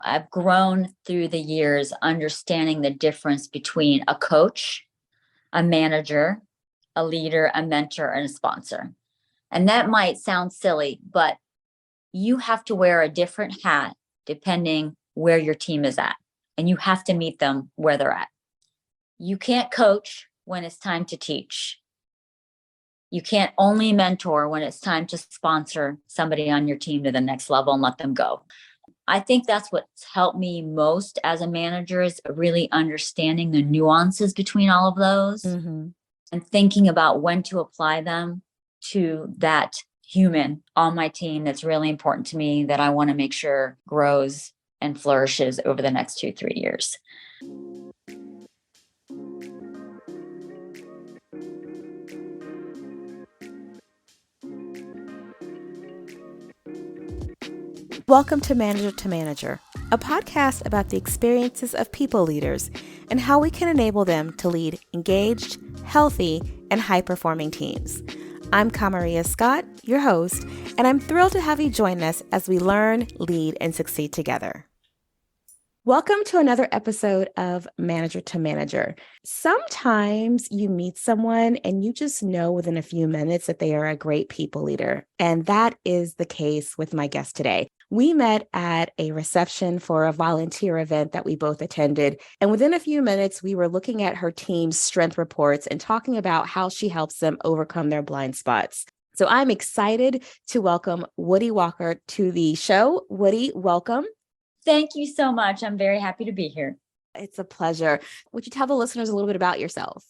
I've grown through the years understanding the difference between a coach, a manager, a leader, a mentor, and a sponsor. And that might sound silly, but you have to wear a different hat depending where your team is at. And you have to meet them where they're at. You can't coach when it's time to teach. You can't only mentor when it's time to sponsor somebody on your team to the next level and let them go. I think that's what's helped me most as a manager is really understanding the nuances between all of those and thinking about when to apply them to that human on my team that's really important to me that I want to make sure grows and flourishes over the next 2-3 years. Welcome to Manager, a podcast about the experiences of people leaders and how we can enable them to lead engaged, healthy, and high-performing teams. I'm Kamaria Scott, your host, and I'm thrilled to have you join us as we learn, lead, and succeed together. Welcome to another episode of Manager. Sometimes you meet someone and you just know within a few minutes that they are a great people leader, and that is the case with my guest today. We met at a reception for a volunteer event that we both attended. And within a few minutes, we were looking at her team's strength reports and talking about how she helps them overcome their blind spots. So I'm excited to welcome Woody Walker to the show. Woody, welcome. Thank you so much. I'm very happy to be here. It's a pleasure. Would you tell the listeners a little bit about yourself?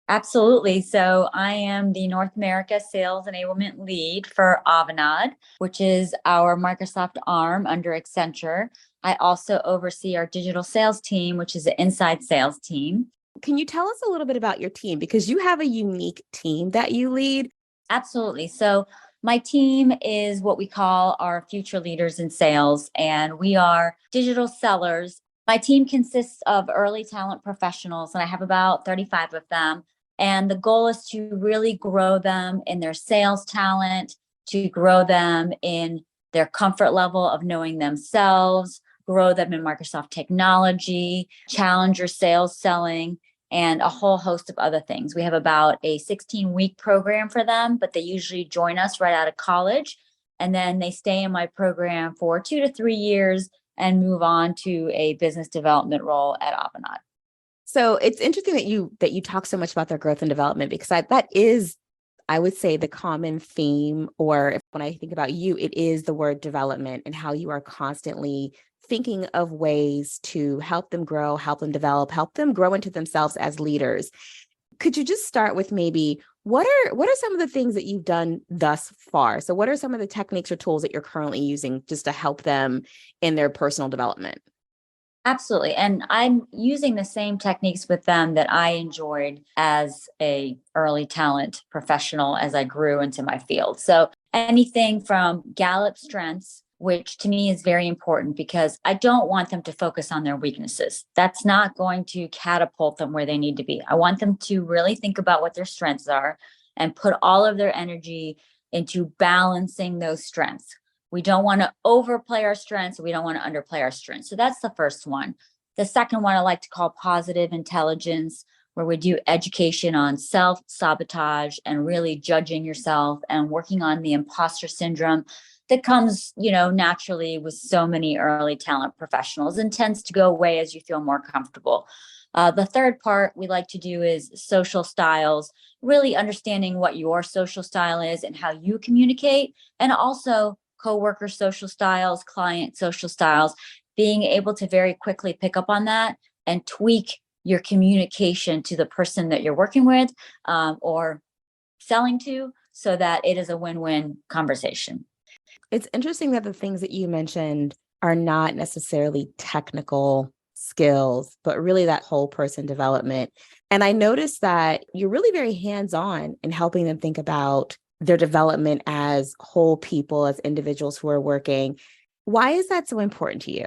Absolutely. So I am the North America Sales Enablement Lead for Avanade, which is our Microsoft arm under Accenture. I also oversee our digital sales team, which is an inside sales team. Can you tell us a little bit about your team? Because you have a unique team that you lead. Absolutely. So my team is what we call our future leaders in sales, and we are digital sellers. My team consists of early talent professionals, and I have about 35 of them. And the goal is to really grow them in their sales talent, to grow them in their comfort level of knowing themselves, grow them in Microsoft technology, challenger sales selling, and a whole host of other things. We have about a 16-week program for them, but they usually join us right out of college. And then they stay in my program for 2 to 3 years and move on to a business development role at Avanade. So it's interesting that you talk so much about their growth and development, because that is, I would say, the common theme, or when I think about you, it is the word development and how you are constantly thinking of ways to help them grow, help them develop, help them grow into themselves as leaders. Could you just start with maybe what are some of the things that you've done thus far? So what are some of the techniques or tools that you're currently using just to help them in their personal development? Absolutely. And I'm using the same techniques with them that I enjoyed as a early talent professional as I grew into my field. So anything from Gallup strengths, which to me is very important because I don't want them to focus on their weaknesses. That's not going to catapult them where they need to be. I want them to really think about what their strengths are and put all of their energy into balancing those strengths. We don't want to overplay our strengths. We don't want to underplay our strengths. So that's the first one. The second one I like to call positive intelligence, where we do education on self-sabotage and really judging yourself and working on the imposter syndrome that comes, naturally with so many early talent professionals and tends to go away as you feel more comfortable. The third part we like to do is social styles, really understanding what your social style is and how you communicate, and also coworker social styles, client social styles, being able to very quickly pick up on that and tweak your communication to the person that you're working with or selling to so that it is a win-win conversation. It's interesting that the things that you mentioned are not necessarily technical skills, but really that whole person development. And I noticed that you're really very hands-on in helping them think about their development as whole people, as individuals who are working. Why is that so important to you?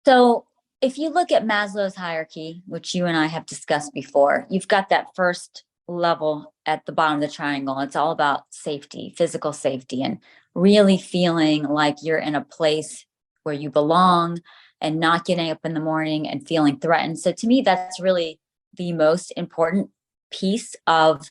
So if you look at Maslow's hierarchy, which you and I have discussed before, you've got that first level at the bottom of the triangle. It's all about safety, physical safety, and really feeling like you're in a place where you belong, and not getting up in the morning and feeling threatened. So to me, that's really the most important piece of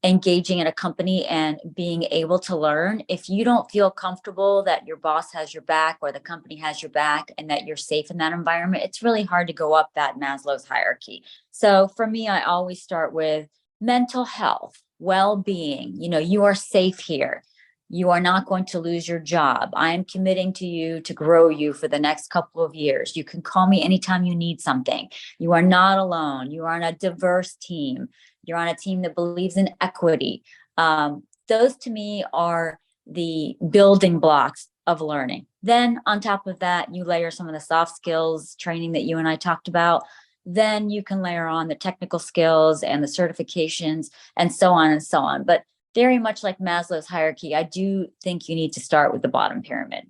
engaging in a company and being able to learn. If you don't feel comfortable that your boss has your back or the company has your back and that you're safe in that environment, it's really hard to go up that Maslow's hierarchy. So for me, I always start with mental health, well-being. You are safe here. You are not going to lose your job. I am committing to you to grow you for the next couple of years. You can call me anytime you need something. You are not alone. You are on a diverse team. You're on a team that believes in equity. Those to me are the building blocks of learning. Then on top of that, you layer some of the soft skills training that you and I talked about. Then you can layer on the technical skills and the certifications and so on and so on. But very much like Maslow's hierarchy, I do think you need to start with the bottom pyramid.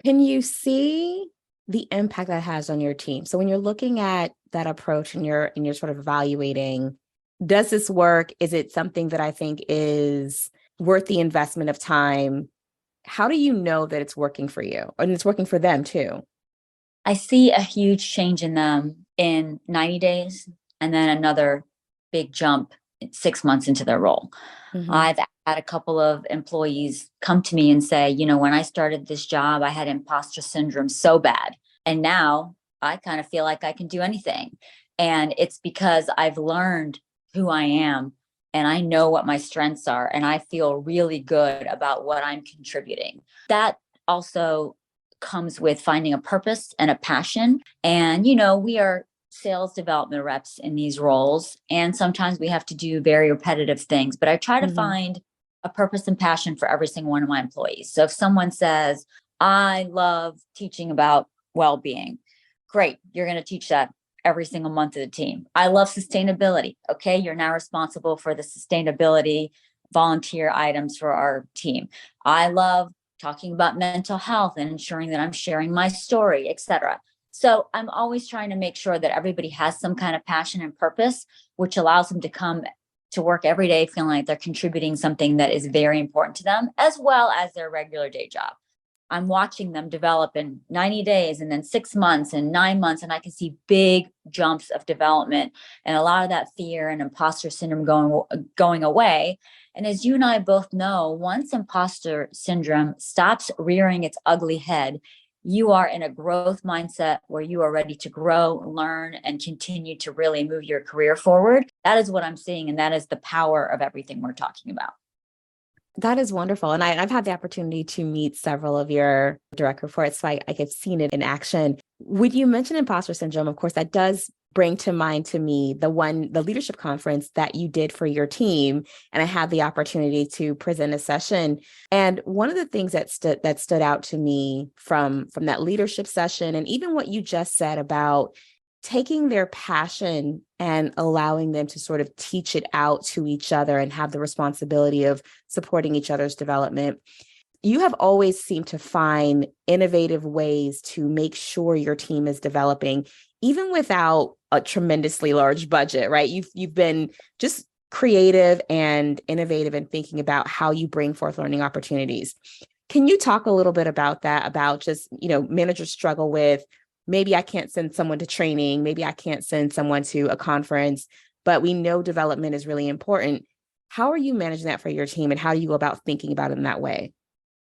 Can you see the impact that has on your team? So when you're looking at that approach and you're sort of evaluating, does this work? Is it something that I think is worth the investment of time? How do you know that it's working for you and it's working for them too? I see a huge change in them in 90 days and then another big jump 6 months into their role. Mm-hmm. I've had a couple of employees come to me and say, when I started this job, I had imposter syndrome so bad. And now I kind of feel like I can do anything. And it's because I've learned who I am and I know what my strengths are. And I feel really good about what I'm contributing. That also comes with finding a purpose and a passion. And, we are sales development reps in these roles. And sometimes we have to do very repetitive things, but I try to find a purpose and passion for every single one of my employees. So if someone says, I love teaching about well-being, great, you're going to teach that every single month of the team. I love sustainability. Okay, you're now responsible for the sustainability volunteer items for our team. I love talking about mental health and ensuring that I'm sharing my story, etc. So I'm always trying to make sure that everybody has some kind of passion and purpose, which allows them to come to work every day feeling like they're contributing something that is very important to them, as well as their regular day job. I'm watching them develop in 90 days and then 6 months and 9 months, and I can see big jumps of development and a lot of that fear and imposter syndrome going away. And as you and I both know, once imposter syndrome stops rearing its ugly head, you are in a growth mindset where you are ready to grow, learn, and continue to really move your career forward. That is what I'm seeing, and that is the power of everything we're talking about. That is wonderful. And I've had the opportunity to meet several of your direct reports, so I've seen it in action. When you mention imposter syndrome, of course, that does bring to mind to me the leadership conference that you did for your team. And I had the opportunity to present a session. And one of the things that stood out to me from that leadership session, and even what you just said about taking their passion and allowing them to sort of teach it out to each other and have the responsibility of supporting each other's development. You have always seemed to find innovative ways to make sure your team is developing, even without a tremendously large budget, right? You've been just creative and innovative in thinking about how you bring forth learning opportunities. Can you talk a little bit about that, about just, managers struggle with, maybe I can't send someone to training, maybe I can't send someone to a conference, but we know development is really important. How are you managing that for your team, and how do you go about thinking about it in that way?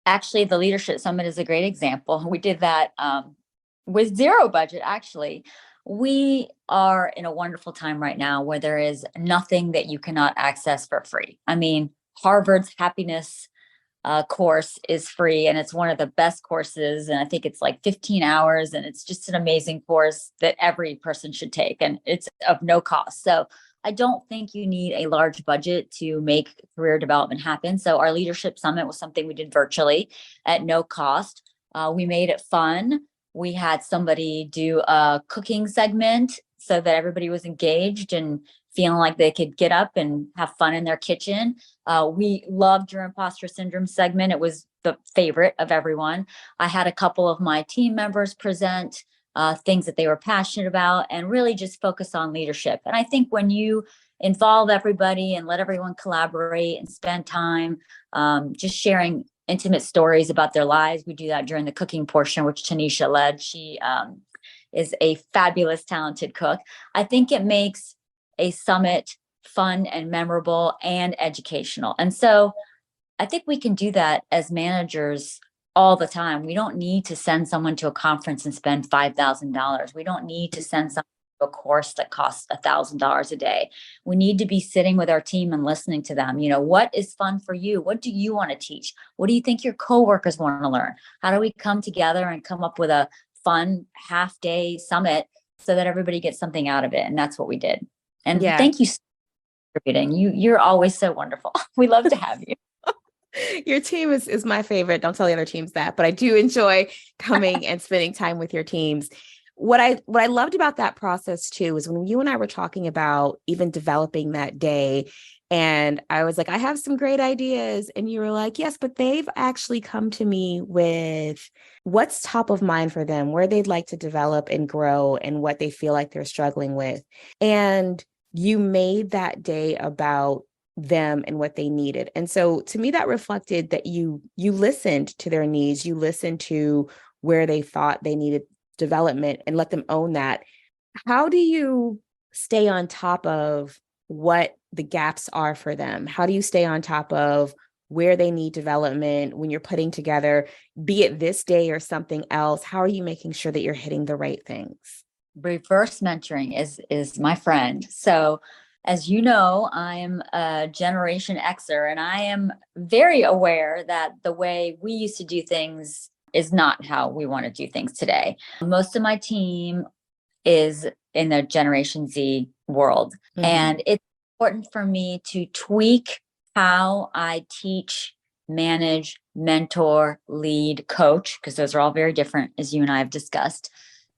Actually, the Leadership Summit is a great example. We did that with zero budget, actually. We are in a wonderful time right now where there is nothing that you cannot access for free. I mean, Harvard's happiness course is free, and it's one of the best courses. And I think it's like 15 hours, and it's just an amazing course that every person should take, and it's of no cost. So I don't think you need a large budget to make career development happen. So our leadership summit was something we did virtually at no cost. We made it fun. We had somebody do a cooking segment so that everybody was engaged and feeling like they could get up and have fun in their kitchen. We loved your imposter syndrome segment. It was the favorite of everyone. I had a couple of my team members present things that they were passionate about and really just focus on leadership. And I think when you involve everybody and let everyone collaborate and spend time just sharing intimate stories about their lives, we do that during the cooking portion, which Tanisha led. She is a fabulous, talented cook. I think it makes a summit fun and memorable and educational. And so I think we can do that as managers all the time. We don't need to send someone to a conference and spend $5,000. We don't need to send someone to a course that costs $1,000 a day. We need to be sitting with our team and listening to them. What is fun for you? What do you want to teach? What do you think your coworkers want to learn? How do we come together and come up with a fun half-day summit so that everybody gets something out of it? And that's what we did. And Yeah. thank you so much for contributing. You're always so wonderful. We love to have you. Your team is my favorite. Don't tell the other teams that, but I do enjoy coming and spending time with your teams. What I loved about that process too is when you and I were talking about even developing that day, and I was like, I have some great ideas. And you were like, yes, but they've actually come to me with what's top of mind for them, where they'd like to develop and grow, and what they feel like they're struggling with. And you made that day about them and what they needed. And so to me, that reflected that you listened to their needs, you listened to where they thought they needed development and let them own that. How do you stay on top of what the gaps are for them? How do you stay on top of where they need development when you're putting together, be it this day or something else? How are you making sure that you're hitting the right things? Reverse mentoring is my friend. So as you know, I am a Generation Xer, and I am very aware that the way we used to do things is not how we want to do things today. Most of my team is in the Generation Z world. Mm-hmm. And it's important for me to tweak how I teach, manage, mentor, lead, coach, because those are all very different, as you and I have discussed,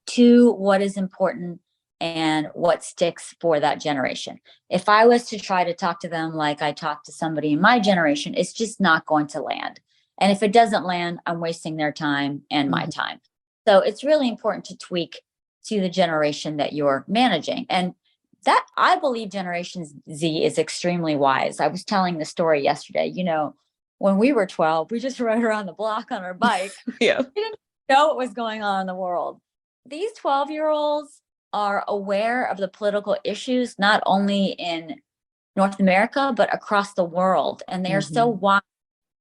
to what is important and what sticks for that generation. If I was to try to talk to them like I talk to somebody in my generation, it's just not going to land. And if it doesn't land, I'm wasting their time and my time. So it's really important to tweak to the generation that you're managing. And that, I believe, Generation Z is extremely wise. I was telling the story yesterday. When we were 12, we just rode around the block on our bike. Yeah. We didn't know what was going on in the world. These 12-year-olds are aware of the political issues, not only in North America, but across the world. And they are so wise,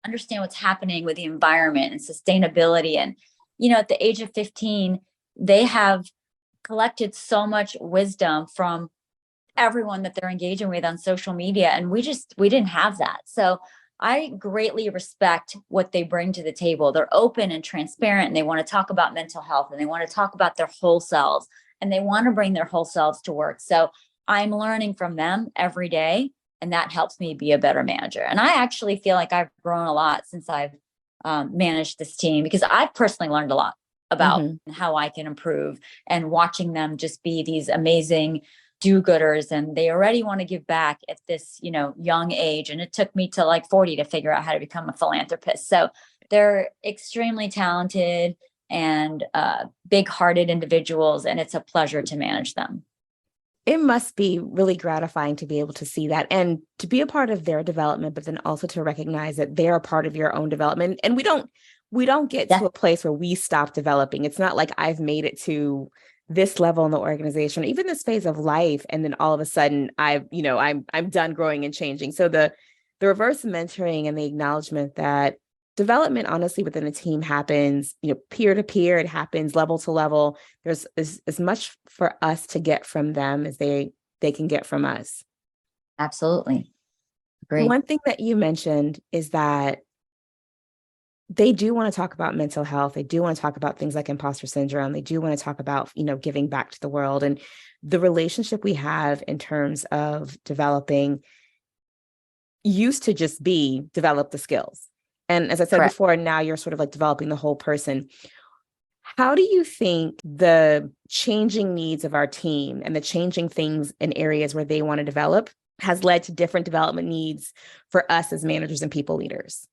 understand what's happening with the environment and sustainability. And, at the age of 15, they have collected so much wisdom from everyone that they're engaging with on social media. And we didn't have that. So I greatly respect what they bring to the table. They're open and transparent, and they want to talk about mental health, and they want to talk about their whole selves, and they want to bring their whole selves to work. So I'm learning from them every day, and that helps me be a better manager. And I actually feel like I've grown a lot since I've managed this team, because I've personally learned a lot about how I can improve, and watching them just be these amazing do-gooders, and they already want to give back at this, young age. And it took me to like 40 to figure out how to become a philanthropist. So they're extremely talented and big-hearted individuals, and it's a pleasure to manage them. It must be really gratifying to be able to see that and to be a part of their development, but then also to recognize that they're a part of your own development. And we don't get to a place where we stop developing. It's not like I've made it to this level in the organization, or even this phase of life, and then all of a sudden I'm done growing and changing. So the reverse mentoring and the acknowledgement that development, honestly, within a team happens, peer to peer, it happens level to level. There's as much for us to get from them as they can get from us. Absolutely. Great. One thing that you mentioned is that they do want to talk about mental health. They do want to talk about things like imposter syndrome. They do want to talk about, giving back to the world, and the relationship we have in terms of developing used to just be develop the skills. And as I said before, now you're sort of like developing the whole person. How do you think the changing needs of our team and the changing things in areas where they want to develop has led to different development needs for us as managers and people leaders?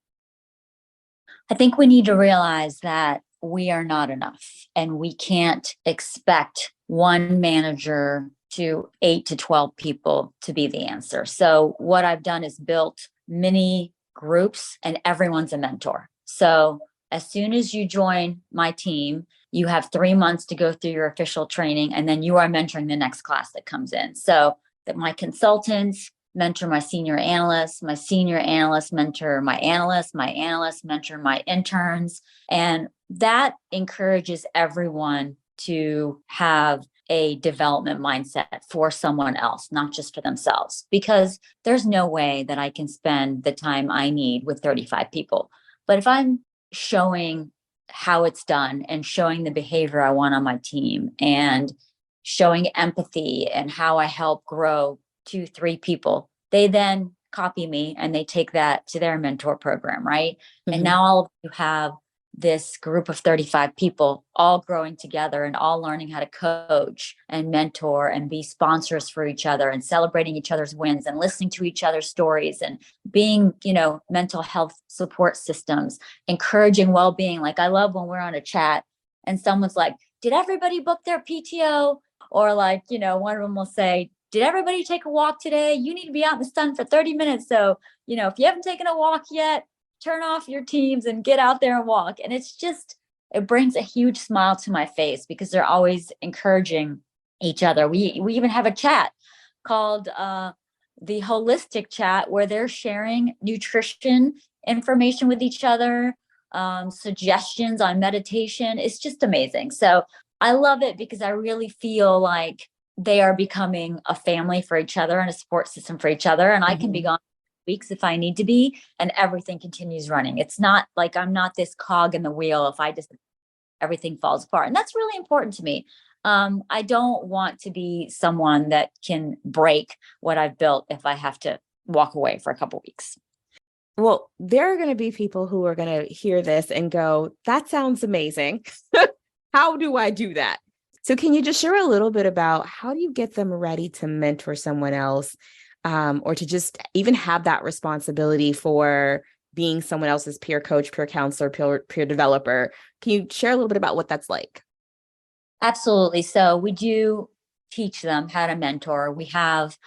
I think we need to realize that we are not enough, and we can't expect one manager to 8 to 12 people to be the answer. So what I've done is built mini groups, and everyone's a mentor. So as soon as you join my team, You have 3 months to go through your official training, and then you are mentoring the next class that comes in. So that my consultants mentor my senior analysts, my senior analysts mentor my analysts mentor my interns. And that encourages everyone to have a development mindset for someone else, not just for themselves, because there's no way that I can spend the time I need with 35 people. But if I'm showing how it's done and showing the behavior I want on my team and showing empathy and how I help grow 2, 3 people, they then copy me and they take that to their mentor program, right? Mm-hmm. And now all of you have this group of 35 people all growing together and all learning how to coach and mentor and be sponsors for each other and celebrating each other's wins and listening to each other's stories and being, mental health support systems, encouraging well-being. Like, I love when we're on a chat and someone's like, did everybody book their PTO? Or like, one of them will say, did everybody take a walk today? You need to be out in the sun for 30 minutes. So, if you haven't taken a walk yet, turn off your teams and get out there and walk. And it brings a huge smile to my face because they're always encouraging each other. We even have a chat called the holistic chat where they're sharing nutrition information with each other, suggestions on meditation. It's just amazing. So I love it because I really feel like they are becoming a family for each other and a support system for each other. And I can be gone weeks if I need to be, and everything continues running. It's not like I'm not this cog in the wheel. If I just, everything falls apart. And that's really important to me. I don't want to be someone that can break what I've built if I have to walk away for a couple of weeks. Well, there are going to be people who are going to hear this and go, that sounds amazing. How do I do that? So can you just share a little bit about how do you get them ready to mentor someone else, or to just even have that responsibility for being someone else's peer coach, peer counselor, peer developer? Can you share a little bit about what that's like? Absolutely. So we do teach them how to mentor. We have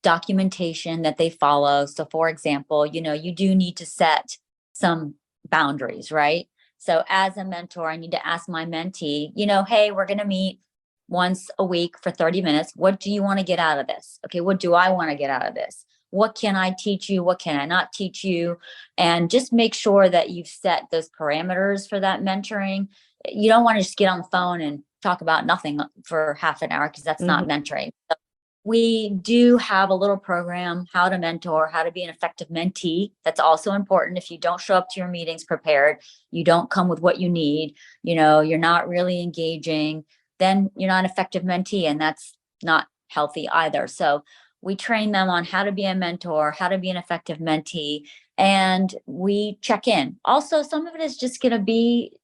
documentation that they follow. So for example, you do need to set some boundaries, right? So as a mentor, I need to ask my mentee, hey, we're going to meet once a week for 30 minutes. What do you want to get out of this? Okay, what do I want to get out of this? What can I teach you? What can I not teach you? And just make sure that you've set those parameters for that mentoring. You don't want to just get on the phone and talk about nothing for half an hour because that's not mentoring. So we do have a little program, how to mentor, how to be an effective mentee. That's also important. If you don't show up to your meetings prepared, you don't come with what you need, you're not really engaging, then you're not an effective mentee, and that's not healthy either. So we train them on how to be a mentor, how to be an effective mentee, and we check in. Also, some of it is just going to be,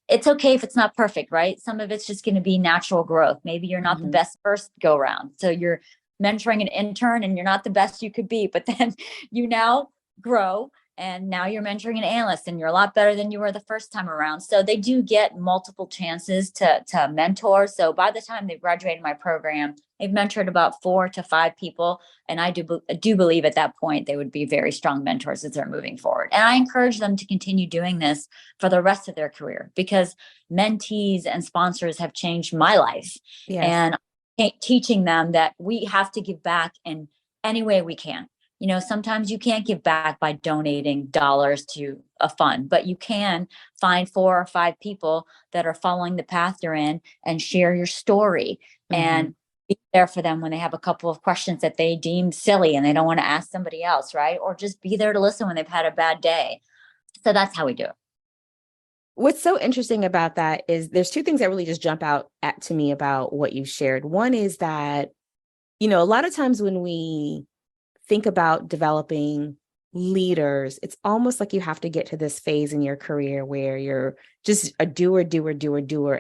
it's okay if it's not perfect, right? Some of it's just going to be natural growth. Maybe you're not the best first go round. So you're mentoring an intern and you're not the best you could be, but then you now grow and now you're mentoring an analyst and you're a lot better than you were the first time around. So they do get multiple chances to mentor. So by the time they've graduated my program, they've mentored about 4 to 5 people. And I do believe at that point, they would be very strong mentors as they're moving forward. And I encourage them to continue doing this for the rest of their career because mentees and sponsors have changed my life. Yes. And teaching them that we have to give back in any way we can. Sometimes you can't give back by donating dollars to a fund, but you can find 4 or 5 people that are following the path you're in and share your story and be there for them when they have a couple of questions that they deem silly and they don't want to ask somebody else, right? Or just be there to listen when they've had a bad day. So that's how we do it. What's so interesting about that is there's 2 things that really just jump out to me about what you shared. One is that, a lot of times when we think about developing leaders, it's almost like you have to get to this phase in your career where you're just a doer.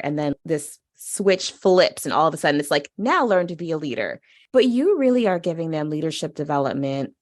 And then this switch flips and all of a sudden it's like, now learn to be a leader. But you really are giving them leadership development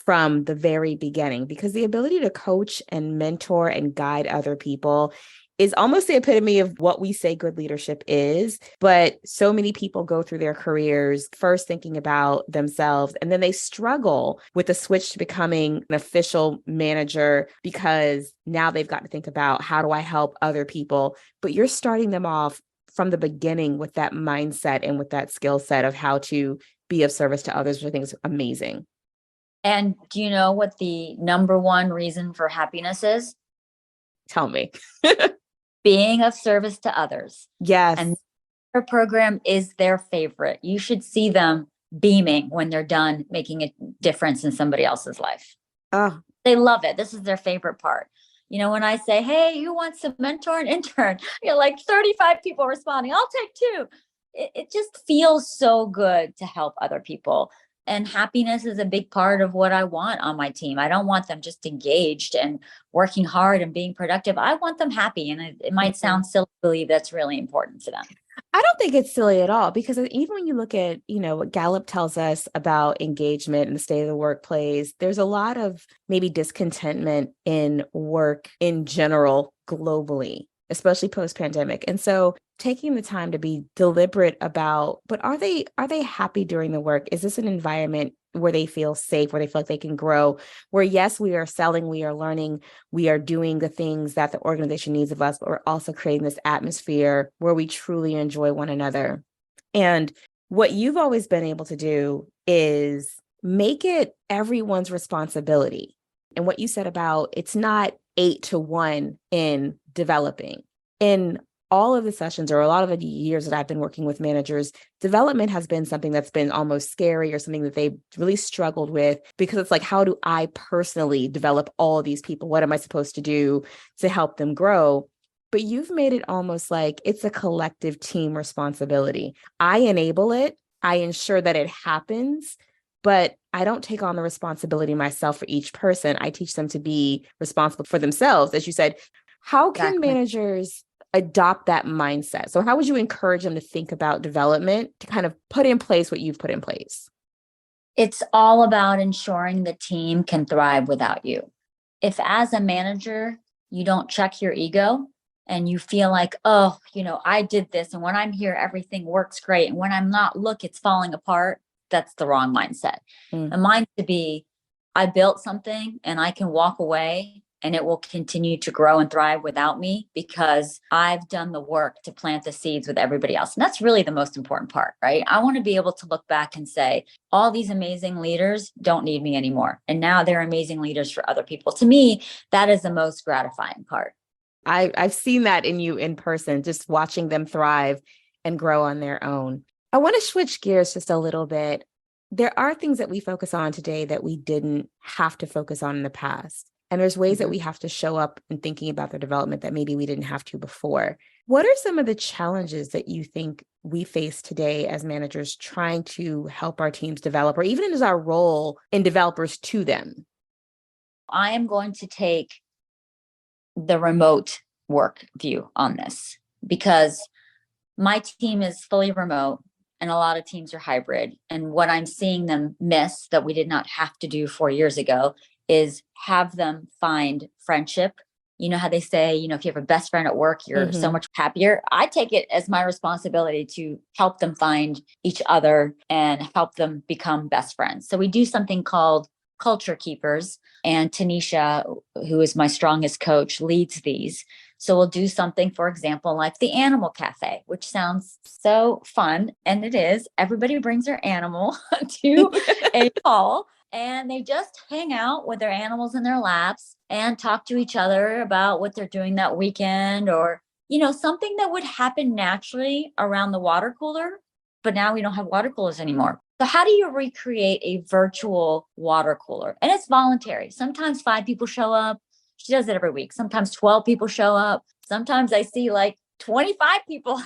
from the very beginning, because the ability to coach and mentor and guide other people is almost the epitome of what we say good leadership is. But so many people go through their careers first thinking about themselves, and then they struggle with the switch to becoming an official manager because now they've got to think about, how do I help other people? But you're starting them off from the beginning with that mindset and with that skill set of how to be of service to others, which I think is amazing. And do you know what the number one reason for happiness is? Tell me. Being of service to others. Yes. And their program is their favorite. You should see them beaming when they're done making a difference in somebody else's life. Oh, They love it. This is their favorite part. You know, when I say, hey, who wants to mentor an intern? You're like 35 people responding. I'll take two. It just feels so good to help other people. And happiness is a big part of what I want on my team. I don't want them just engaged and working hard and being productive. I want them happy. And it might sound silly to believe that's really important to them. I don't think it's silly at all, because even when you look at, what Gallup tells us about engagement and the state of the workplace, there's a lot of maybe discontentment in work in general globally, especially post-pandemic. And so taking the time to be deliberate about, but are they happy during the work? Is this an environment where they feel safe, where they feel like they can grow, where yes, we are selling, we are learning, we are doing the things that the organization needs of us, but we're also creating this atmosphere where we truly enjoy one another. And what you've always been able to do is make it everyone's responsibility. And what you said about, it's not 8-1 in developing. In all of the sessions, or a lot of the years that I've been working with managers, development has been something that's been almost scary, or something that they've really struggled with, because it's like, how do I personally develop all of these people? What am I supposed to do to help them grow? But you've made it almost like it's a collective team responsibility. I enable it. I ensure that it happens, but I don't take on the responsibility myself for each person. I teach them to be responsible for themselves. As you said, how can managers adopt that mindset? So how would you encourage them to think about development, to kind of put in place what you've put in place? It's all about ensuring the team can thrive without you. If as a manager, you don't check your ego and you feel like, oh, I did this, and when I'm here, everything works great, and when I'm not, look, it's falling apart, that's the wrong mindset. The mind to be, I built something and I can walk away and it will continue to grow and thrive without me, because I've done the work to plant the seeds with everybody else. And that's really the most important part, right? I want to be able to look back and say, all these amazing leaders don't need me anymore, and now they're amazing leaders for other people. To me, that is the most gratifying part. I've seen that in you in person, just watching them thrive and grow on their own. I want to switch gears just a little bit. There are things that we focus on today that we didn't have to focus on in the past. And there's ways that we have to show up in thinking about their development that maybe we didn't have to before. What are some of the challenges that you think we face today as managers trying to help our teams develop, or even as our role in developers to them? I am going to take the remote work view on this, because my team is fully remote and a lot of teams are hybrid. And what I'm seeing them miss that we did not have to do 4 years ago is have them find friendship. You know how they say, if you have a best friend at work, you're so much happier. I take it as my responsibility to help them find each other and help them become best friends. So we do something called Culture Keepers, and Tanisha, who is my strongest coach, leads these. So we'll do something, for example, like the animal cafe, which sounds so fun. And it is. Everybody brings their animal to a call, and they just hang out with their animals in their laps and talk to each other about what they're doing that weekend, or, something that would happen naturally around the water cooler. But now we don't have water coolers anymore. So how do you recreate a virtual water cooler? And it's voluntary. Sometimes 5 people show up. She does it every week. Sometimes 12 people show up. Sometimes I see like 25 people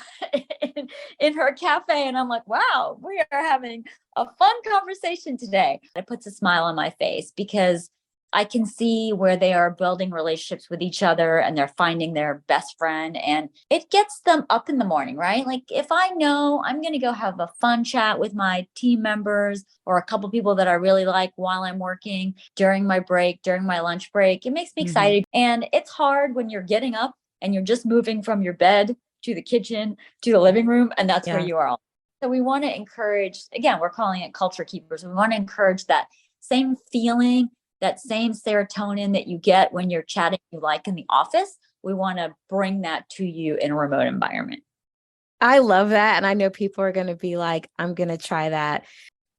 in her cafe. And I'm like, wow, we are having a fun conversation today. It puts a smile on my face, because I can see where they are building relationships with each other and they're finding their best friend, and it gets them up in the morning, right? Like if I know I'm going to go have a fun chat with my team members or a couple people that I really like while I'm working during my break, during my lunch break, it makes me excited. And it's hard when you're getting up and you're just moving from your bed to the kitchen to the living room, and that's where Yeah. you are all. So we want to encourage, again, we're calling it culture keepers. We want to encourage that same feeling, that same serotonin that you get when you're chatting you like in the office. We want to bring that to you in a remote environment. I love that. And I know people are going to be like, I'm going to try that.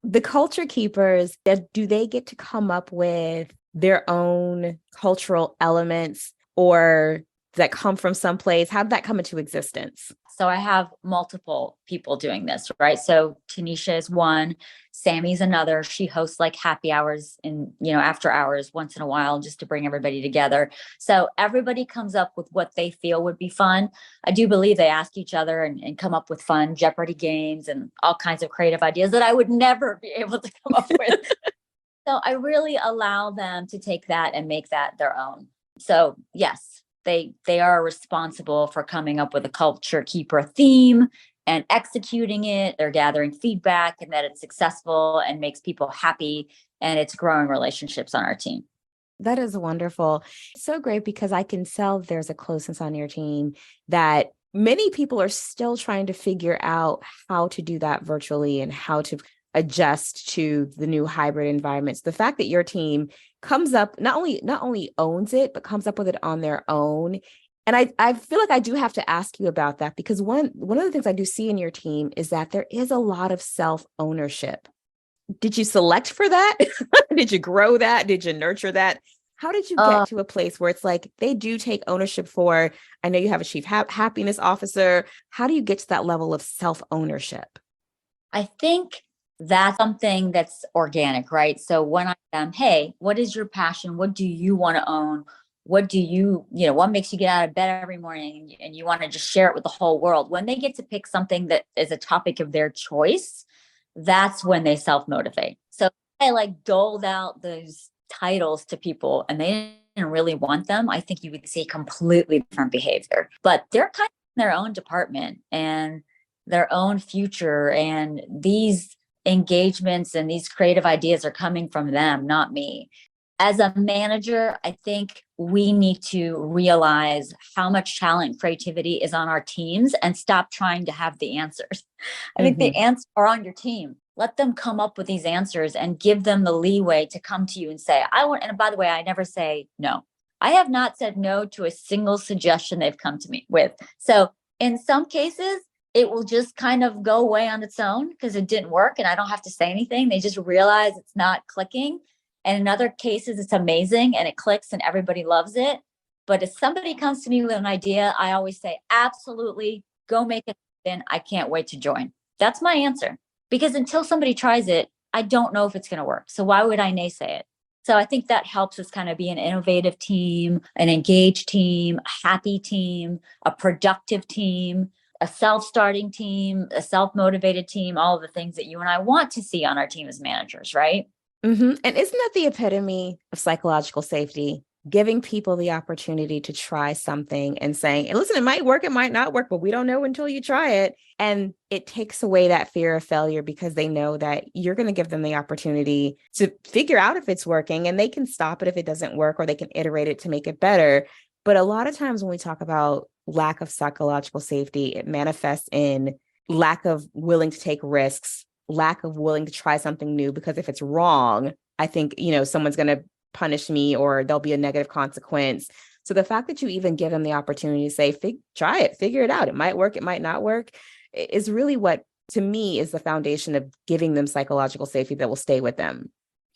The culture keepers, do they get to come up with their own cultural elements or that come from someplace? How did that come into existence? So I have multiple people doing this, right? So Tanisha is one, Sammy's another. She hosts like happy hours and, after hours once in a while just to bring everybody together. So everybody comes up with what they feel would be fun. I do believe they ask each other and come up with fun Jeopardy games and all kinds of creative ideas that I would never be able to come up with. So I really allow them to take that and make that their own. So yes, they are responsible for coming up with a culture keeper theme and executing it. They're gathering feedback and that it's successful and makes people happy, and it's growing relationships on our team. That is wonderful. So great, because I can tell there's a closeness on your team that many people are still trying to figure out how to do that virtually and how to adjust to the new hybrid environments. The fact that your team comes up, not only owns it, but comes up with it on their own. And I feel like I do have to ask you about that, because one of the things I do see in your team is that there is a lot of self-ownership. Did you select for that? Did you grow that? Did you nurture that? How did you get to a place where it's like they do take ownership for, I know you have a chief happiness officer. How do you get to that level of self-ownership? I think that's something that's organic, right? So when I am, hey, what is your passion? What do you want to own? What do what makes you get out of bed every morning and you want to just share it with the whole world? When they get to pick something that is a topic of their choice, that's when they self-motivate. So I like doled out those titles to people and they didn't really want them. I think you would see completely different behavior, but they're kind of in their own department and their own future. And these engagements and these creative ideas are coming from them, not me. As a manager, I think we need to realize how much talent and creativity is on our teams and stop trying to have the answers. I think the answers are on your team. Let them come up with these answers and give them the leeway to come to you and say, I want, and by the way, I never say no. I have not said no to a single suggestion they've come to me with. So in some cases, it will just kind of go away on its own because it didn't work and I don't have to say anything. They just realize it's not clicking. And in other cases, it's amazing and it clicks and everybody loves it. But if somebody comes to me with an idea, I always say, absolutely, go make it happen. I can't wait to join. That's my answer. Because until somebody tries it, I don't know if it's going to work. So why would I naysay it? So I think that helps us kind of be an innovative team, an engaged team, a happy team, a productive team, a self-starting team, a self-motivated team, all of the things that you and I want to see on our team as managers, right? Mm-hmm. And isn't that the epitome of psychological safety? Giving people the opportunity to try something and saying, and listen, it might work, it might not work, but we don't know until you try it. And it takes away that fear of failure because they know that you're going to give them the opportunity to figure out if it's working, and they can stop it if it doesn't work, or they can iterate it to make it better. But a lot of times when we talk about lack of psychological safety, it manifests in lack of willing to take risks, lack of willing to try something new, because if it's wrong, I think, someone's going to punish me or there'll be a negative consequence. So the fact that you even give them the opportunity to say, try it, figure it out. It might work, it might not work, is really what, to me, is the foundation of giving them psychological safety that will stay with them.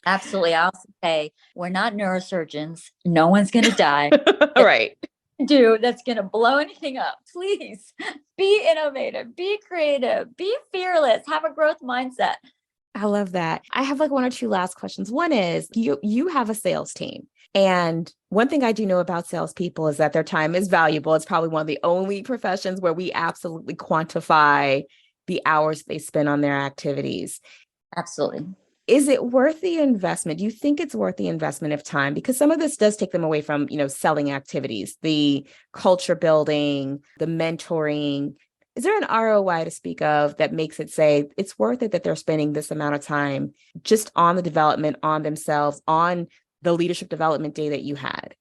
Absolutely. I also say we're not neurosurgeons. No one's going to die. Right. That's going to blow anything up. Please be innovative, be creative, be fearless, have a growth mindset. I love that. I have like one or two last questions. One is you have a sales team. And one thing I do know about salespeople is that their time is valuable. It's probably one of the only professions where we absolutely quantify the hours they spend on their activities. Absolutely. Is it worth the investment? Do you think it's worth the investment of time? Because some of this does take them away from, selling activities, the culture building, the mentoring. Is there an ROI to speak of that makes it say it's worth it that they're spending this amount of time just on the development, on themselves, on the leadership development day that you had?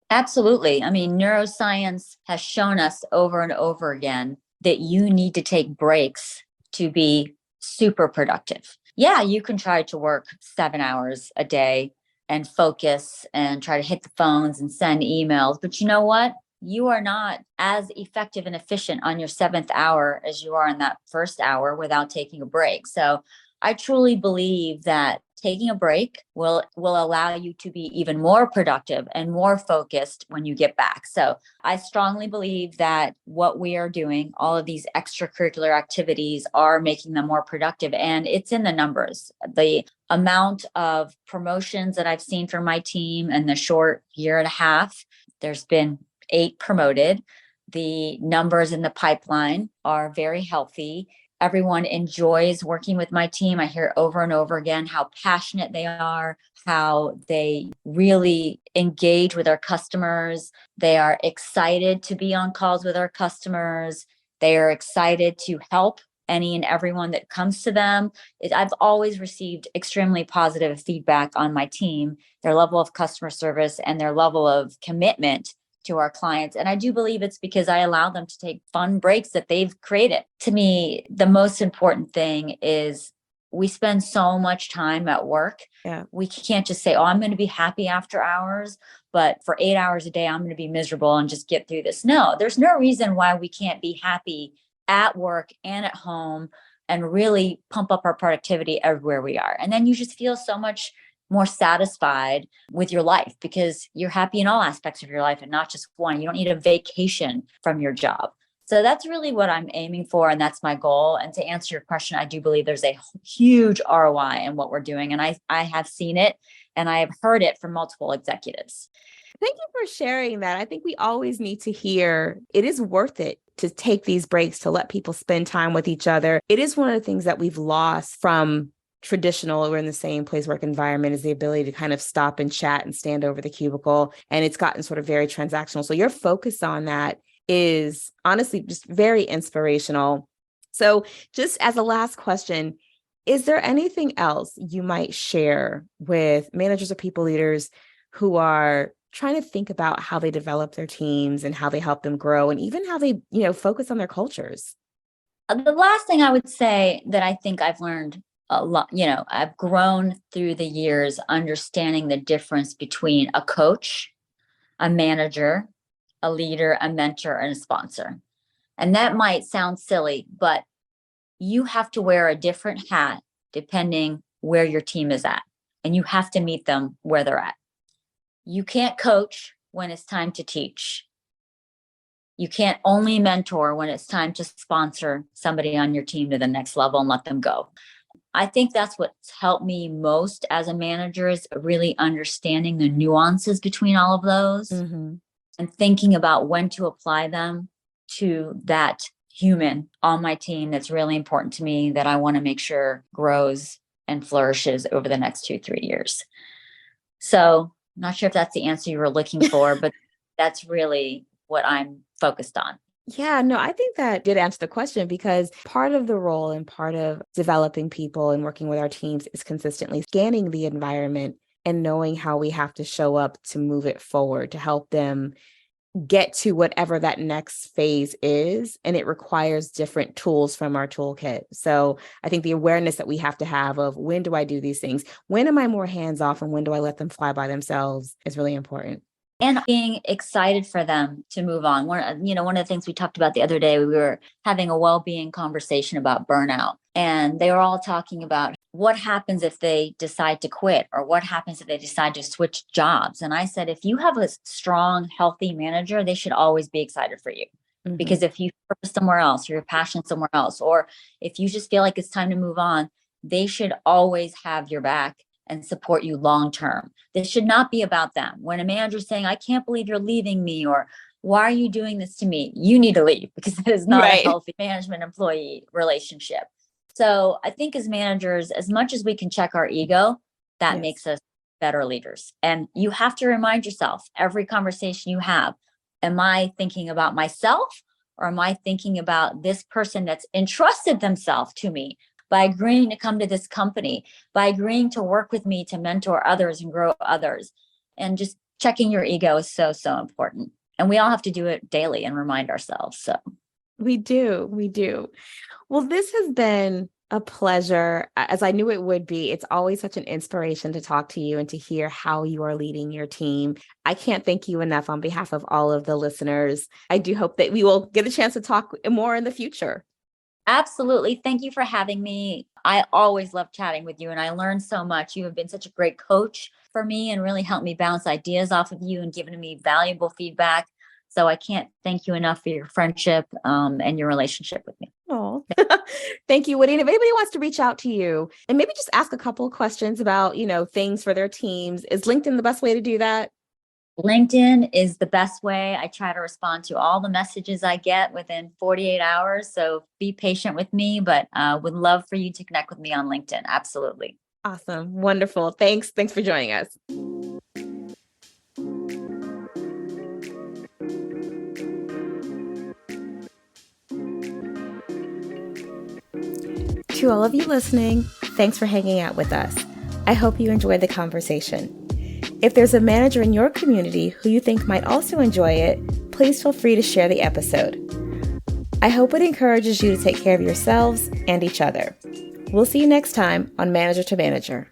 Absolutely. I mean, neuroscience has shown us over and over again that you need to take breaks to be super productive. Yeah, you can try to work 7 hours a day and focus and try to hit the phones and send emails. But you know what? You are not as effective and efficient on your seventh hour as you are in that first hour without taking a break. So I truly believe that taking a break will allow you to be even more productive and more focused when you get back. So I strongly believe that what we are doing, all of these extracurricular activities are making them more productive, and it's in the numbers. The amount of promotions that I've seen from my team in the short year and a half, there's been 8 promoted. The numbers in the pipeline are very healthy. Everyone enjoys working with my team. I hear over and over again how passionate they are, how they really engage with our customers. They are excited to be on calls with our customers. They are excited to help any and everyone that comes to them. I've always received extremely positive feedback on my team, their level of customer service and their level of commitment to our clients. And I do believe it's because I allow them to take fun breaks that they've created. To me, the most important thing is we spend so much time at work. Yeah. We can't just say, oh, I'm going to be happy after hours, but for 8 hours a day, I'm going to be miserable and just get through this. No, there's no reason why we can't be happy at work and at home and really pump up our productivity everywhere we are. And then you just feel so much more satisfied with your life because you're happy in all aspects of your life and not just one. You don't need a vacation from your job. So that's really what I'm aiming for. And that's my goal. And to answer your question, I do believe there's a huge ROI in what we're doing. And I have seen it and I have heard it from multiple executives. Thank you for sharing that. I think we always need to hear it is worth it to take these breaks, to let people spend time with each other. It is one of the things that we've lost from traditional, we're in the same place work environment, is the ability to kind of stop and chat and stand over the cubicle. And it's gotten sort of very transactional. So your focus on that is honestly just very inspirational. So just as a last question, is there anything else you might share with managers or people leaders who are trying to think about how they develop their teams and how they help them grow and even how they, focus on their cultures? The last thing I would say that I think I've learned a lot, I've grown through the years understanding the difference between a coach, a manager, a leader, a mentor, and a sponsor. And that might sound silly, but you have to wear a different hat depending where your team is at. And you have to meet them where they're at. You can't coach when it's time to teach. You can't only mentor when it's time to sponsor somebody on your team to the next level and let them go. I think that's what's helped me most as a manager is really understanding the nuances between all of those and thinking about when to apply them to that human on my team that's really important to me that I want to make sure grows and flourishes over the next 2-3 years. So I'm not sure if that's the answer you were looking for, but that's really what I'm focused on. Yeah, no, I think that did answer the question because part of the role and part of developing people and working with our teams is consistently scanning the environment and knowing how we have to show up to move it forward, to help them get to whatever that next phase is. And it requires different tools from our toolkit. So I think the awareness that we have to have of when do I do these things? When am I more hands off and when do I let them fly by themselves is really important. And being excited for them to move on. One of the things we talked about the other day, we were having a well-being conversation about burnout. And they were all talking about what happens if they decide to quit or what happens if they decide to switch jobs. And I said, if you have a strong, healthy manager, they should always be excited for you. Because if you purpose somewhere else, or you're passionate somewhere else, or if you just feel like it's time to move on, they should always have your back and support you long term. This should not be about them. When a manager's saying, I can't believe you're leaving me, or why are you doing this to me? You need to leave because that is not a healthy management employee relationship. So I think as managers, as much as we can check our ego, that makes us better leaders. And you have to remind yourself every conversation you have, am I thinking about myself or am I thinking about this person that's entrusted themselves to me by agreeing to come to this company, by agreeing to work with me to mentor others and grow others? And just checking your ego is so, so important. And we all have to do it daily and remind ourselves. So We do. We do. Well, this has been a pleasure, as I knew it would be. It's always such an inspiration to talk to you and to hear how you are leading your team. I can't thank you enough on behalf of all of the listeners. I do hope that we will get a chance to talk more in the future. absolutely. Thank you for having me. I always love chatting with you and I learned so much. You have been such a great coach for me and really helped me bounce ideas off of you and given me valuable feedback. So I can't thank you enough for your friendship and your relationship with me. Oh, thank you, Woody. And if anybody wants to reach out to you and maybe just ask a couple of questions about, things for their teams, is LinkedIn the best way to do that? LinkedIn is the best way. I try to respond to all the messages I get within 48 hours. So be patient with me, but would love for you to connect with me on LinkedIn. Absolutely. Awesome. Wonderful. Thanks. Thanks for joining us. To all of you listening, thanks for hanging out with us. I hope you enjoyed the conversation. If there's a manager in your community who you think might also enjoy it, please feel free to share the episode. I hope it encourages you to take care of yourselves and each other. We'll see you next time on Manager to Manager.